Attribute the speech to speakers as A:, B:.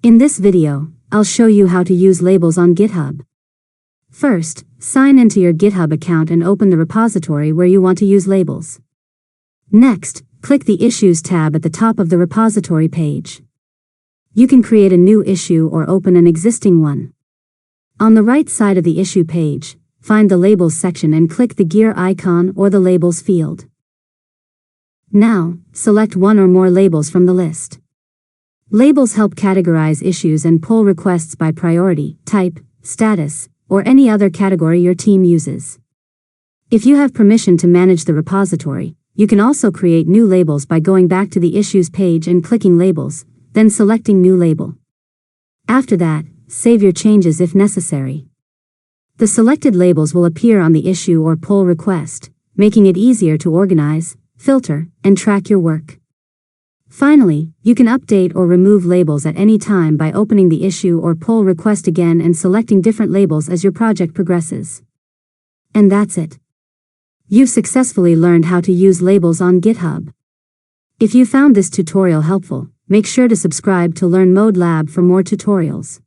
A: In this video, I'll show you how to use labels on GitHub. First, sign into your GitHub account and open the repository where you want to use labels. Next, click the Issues tab at the top of the repository page. You can create a new issue or open an existing one. On the right side of the issue page, find the Labels section and click the gear icon or the Labels field. Now, select one or more labels from the list. Labels help categorize issues and pull requests by priority, type, status, or any other category your team uses. If you have permission to manage the repository, you can also create new labels by going back to the Issues page and clicking Labels, then selecting New Label. After that, save your changes if necessary. The selected labels will appear on the issue or pull request, making it easier to organize, filter, and track your work. Finally, you can update or remove labels at any time by opening the issue or pull request again and selecting different labels as your project progresses. And that's it. You've successfully learned how to use labels on GitHub. If you found this tutorial helpful, make sure to subscribe to Learn Mode Lab for more tutorials.